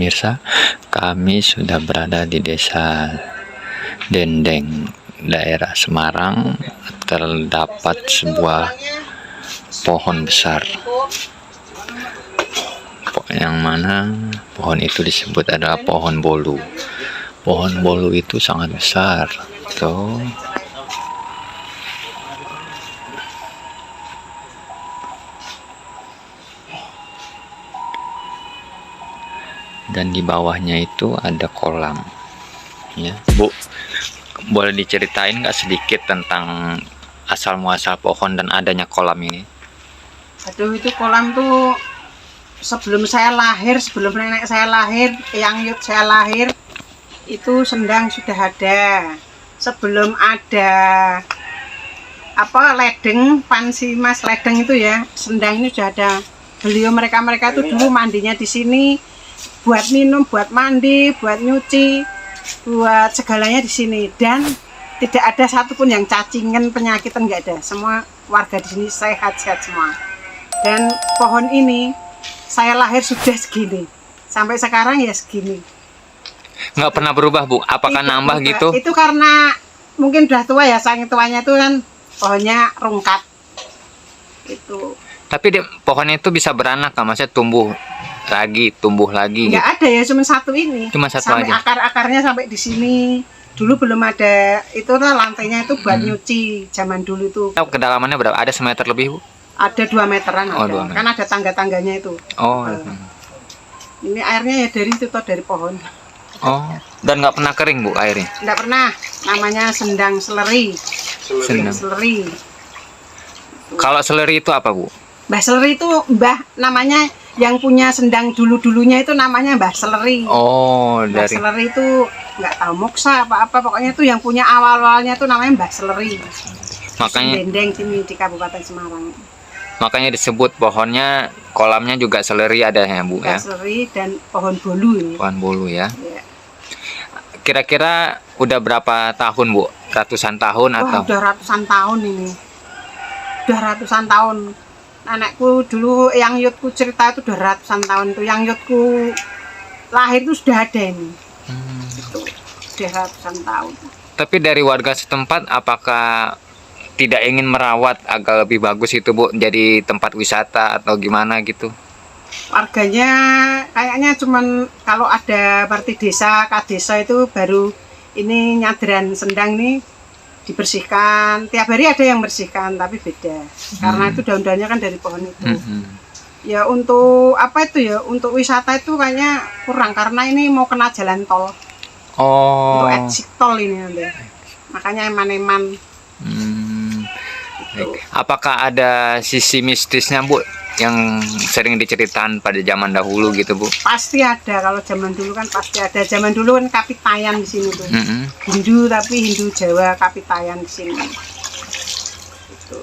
pemirsa, kami sudah berada di desa Dendeng, daerah Semarang. Terdapat sebuah pohon besar, yang mana pohon itu disebut adalah pohon bolu. Pohon bolu itu sangat besar, tuh. Dan di bawahnya itu ada kolam, ya Bu. Boleh diceritain nggak sedikit tentang asal muasal pohon dan adanya kolam ini? Aduh, itu kolam tuh sebelum saya lahir, sebelum nenek saya lahir, yang yut saya lahir, itu sendang sudah ada. Sebelum ada ledeng, pansi mas ledeng itu ya, sendang ini sudah ada. Beliau mereka itu dulu mandinya di sini, buat minum, buat mandi, buat nyuci, buat segalanya di sini. Dan tidak ada satupun yang cacingan, penyakitan, nggak ada. Semua warga di sini sehat-sehat semua. Dan pohon ini saya lahir sudah segini, sampai sekarang ya segini. Nggak pernah berubah, Bu? Apakah nambah gitu? Itu karena mungkin udah tua ya, saking tuanya itu kan pohonnya rungkat. Itu. Tapi pohonnya itu bisa beranak, kan? Maksudnya tumbuh lagi. Nggak Gitu. ada ya, cuma satu ini. Cuma satu sampai aja. Akar-akarnya sampai di sini. Dulu belum ada, itu lah lantainya itu buat nyuci zaman dulu itu. Kedalamannya berapa? Ada semeter lebih, Bu? Ada 2 meteran, Oh, ada. 2 meter. Kan ada tangga-tangganya itu. Oh. Ini airnya ya dari itu dari pohon. Oh. Dan nggak pernah kering, Bu, airnya? Nggak pernah. Namanya sendang seleri. Sendang. Seleri. Kalau seleri itu apa, Bu? Mbah Seleri itu namanya yang punya sendang dulu-dulunya itu namanya Mbah Seleri. Oh, Mbah dari Seleri itu nggak tahu moksa apa-apa, pokoknya itu yang punya awal-awalnya itu namanya Mbah Seleri. makanya Dendeng sini di Kabupaten Semarang. makanya disebut pohonnya, kolamnya juga seleri ada ya, Bu, Mbah ya. Seleri dan pohon bolu ini. Pohon bolu ya. Ya. Kira-kira udah berapa tahun, Bu? Ratusan tahun Wah, atau? udah ratusan tahun ini. Udah ratusan tahun. Nenekku dulu, yang yutku cerita itu udah ratusan tahun tuh. Yang yutku lahir itu sudah ada ini. Itu udah ratusan tahun. Tapi dari warga setempat, apakah tidak ingin merawat agar lebih bagus itu, Bu, jadi tempat wisata atau gimana gitu? Warganya kayaknya cuman kalau ada parti desa, kadesa itu baru ini nyadran sendang nih dibersihkan. Tiap hari ada yang bersihkan, tapi beda. Karena itu daun-daunnya kan dari pohon itu. Ya untuk apa itu ya, untuk wisata itu kayaknya kurang karena ini mau kena jalan tol. Oh. Untuk exit tol ini nanti. Makanya eman-eman. Baik. Apakah ada sisi mistisnya, Bu, yang sering diceritakan pada zaman dahulu gitu, Bu? Pasti ada, kalau zaman dulu kan pasti ada. Zaman dulu kan Kapitayan di sini tuh. Hindu, tapi Hindu Jawa Kapitayan di sini. Itu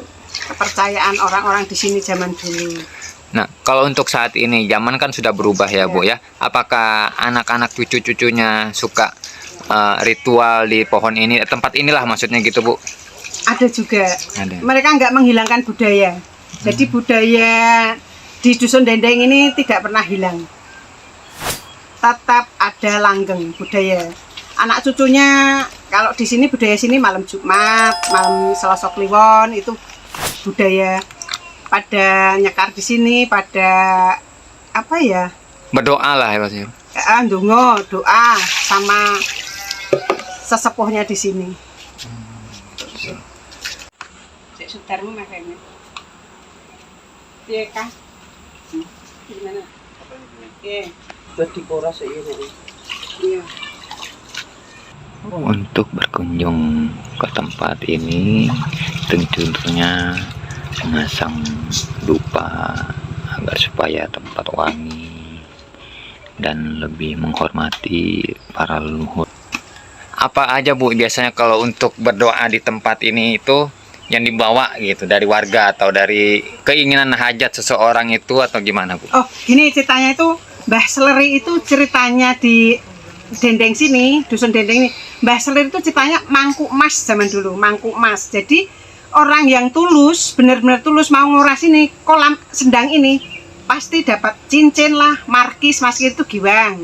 kepercayaan orang-orang di sini zaman dulu. Nah, kalau untuk saat ini, zaman kan sudah berubah ya, Bu, ya. Apakah anak-anak cucu-cucunya suka ritual di pohon ini, tempat inilah maksudnya gitu, Bu? Ada juga. Ada. Mereka nggak menghilangkan budaya. Jadi budaya di Dusun Dendeng ini tidak pernah hilang. Tetap ada langgeng budaya. Anak cucunya kalau di sini budaya sini malam Jumat, malam Selasa Kliwon itu budaya. Pada nyekar di sini, pada apa ya? Berdoa lah ya, Mas. Ndonga, doa sama sesepuhnya di sini. Sudarmu makanya. Iya kah? Gimana? Iya. Jadi koras ini. Iya. Untuk berkunjung ke tempat ini, tentunya memasang dupa agar supaya tempat wangi dan lebih menghormati para leluhur. Apa aja, Bu, biasanya kalau untuk berdoa di tempat ini itu yang dibawa gitu dari warga atau dari keinginan hajat seseorang itu atau gimana, Bu? Oh, gini ceritanya itu Mbah Seleri itu ceritanya di Dendeng sini, Dusun Dendeng ini. Mbah Seleri itu ceritanya mangkuk emas zaman dulu, mangkuk emas. Jadi orang yang tulus, benar-benar tulus mau nguras ini kolam sendang ini pasti dapat cincin lah, markis itu giwang.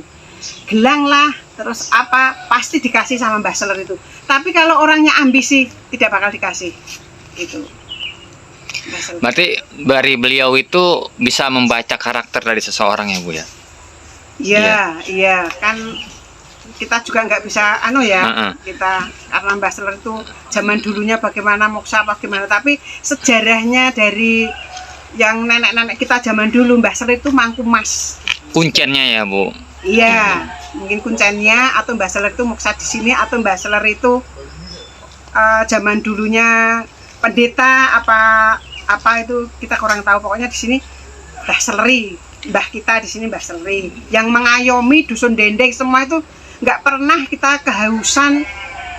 gelang lah, terus apa pasti dikasih sama Mbah Seler itu. Tapi kalau orangnya ambisi tidak bakal dikasih. Itu. Mbah Seler. Berarti dari beliau itu bisa membaca karakter dari seseorang ya Bu ya? Iya, kan kita juga nggak bisa kita karena Mbah Seler itu zaman dulunya bagaimana moksa apa gimana, tapi sejarahnya dari yang nenek-nenek kita zaman dulu Mbah Seler itu mangku mas. Kuncennya ya Bu? Iya, mungkin kuncennya atau Mbah Seler itu moksa di sini atau Mbah Seler itu zaman dulunya pendeta apa itu kita kurang tahu, pokoknya di sini Mbah Seleri, mbah kita di sini Mbah Seleri yang mengayomi dusun Dendeng semua itu. Nggak pernah kita kehausan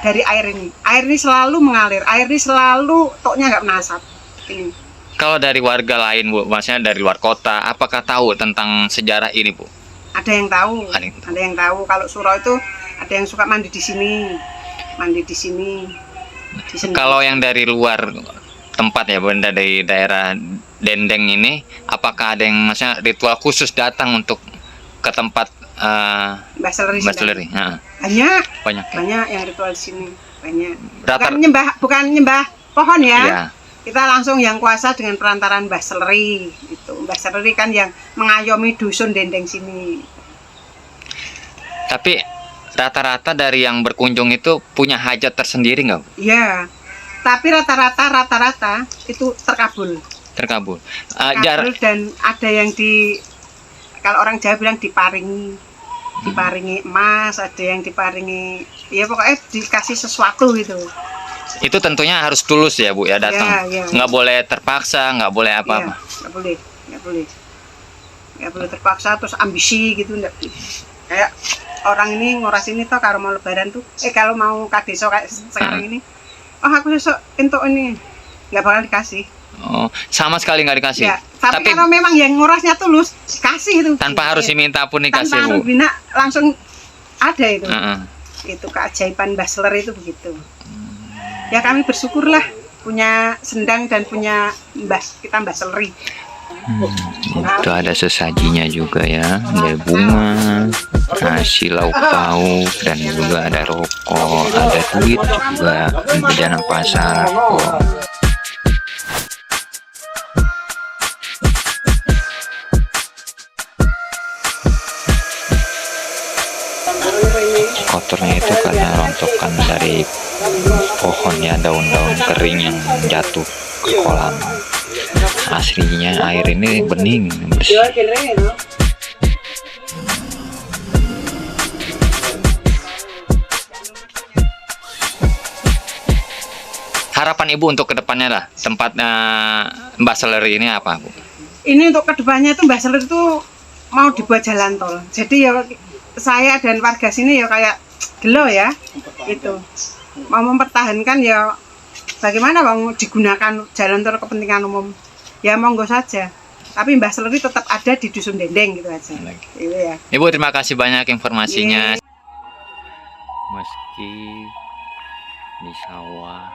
dari air ini. Air ini selalu mengalir, air ini selalu toknya nggak pernah asap. Ini. Kalau dari warga lain Bu, maksudnya dari luar kota, apakah tahu tentang sejarah ini Bu? Ada yang tahu, ada yang tahu. Kalau Suro itu ada yang suka mandi di sini, di sini. Kalau yang dari luar tempat ya Bu, dari daerah Dendeng ini, apakah ada yang maksudnya ritual khusus datang untuk ke tempat Mbah Seleri? Banyak yang ritual di sini, banyak. Bukan nyembah pohon ya. Iya. Kita langsung yang kuasa dengan perantaran Mbah Seleri itu. Mbah Seleri kan yang mengayomi dusun Dendeng sini. Tapi rata-rata dari yang berkunjung itu punya hajat tersendiri nggak Bu? Iya. Tapi rata-rata itu terkabul. Terkabul. Dan ada yang kalau orang Jawa bilang diparingi emas, ada yang diparingi, ya pokoknya dikasih sesuatu gitu. Itu tentunya harus tulus ya Bu ya datang. Ya. Nggak boleh terpaksa, nggak boleh apa-apa. Nggak boleh terpaksa terus ambisi gitu, enggak. Kayak orang ini nguras ini toh kalau mau lebaran tuh, kalau mau kadeso kayak sekarang ini, aku besok entuk ini, nggak bakal dikasih. Oh, sama sekali nggak dikasih. Ya, tapi kalau memang yang ngurasnya tulus, kasih itu. Tanpa harus diminta pun dikasih Bu. Tanpa harus bina, langsung ada itu. Itu keajaiban Mbah Seler itu begitu. Ya kami bersyukurlah punya sendang dan punya Mbah Seleri. Itu ada sesajinya juga ya, ada bunga, nasi lauk pauk, dan juga ada rokok, ada duit juga, jajanan pasar. Kotornya itu karena rontokan dari pohon ya, daun-daun kering yang jatuh ke kolam. Aslinya air ini bening, bersih. Harapan Ibu untuk kedepannya lah, tempatnya Mbah Seleri ini apa Bu? Ini untuk kedepannya itu Mbah Seleri itu mau dibuat jalan tol. Jadi ya saya dan warga sini ya kayak gelo ya, itu mau mempertahankan ya bagaimana Bang digunakan jalan tol kepentingan umum ya monggo saja, tapi Mbah Seleri tetap ada di dusun Dendeng gitu aja. Gitu ya. Ibu terima kasih banyak informasinya. Meski di sawah,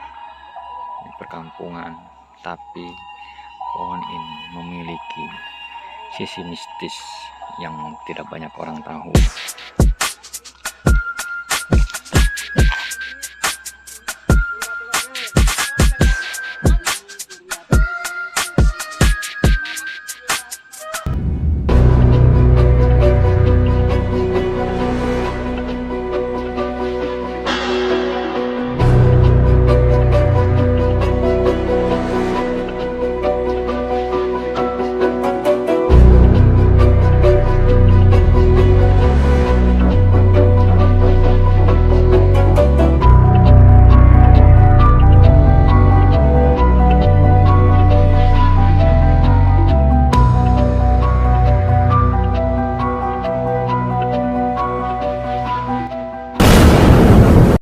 di perkampungan, tapi pohon ini memiliki sisi mistis yang tidak banyak orang tahu.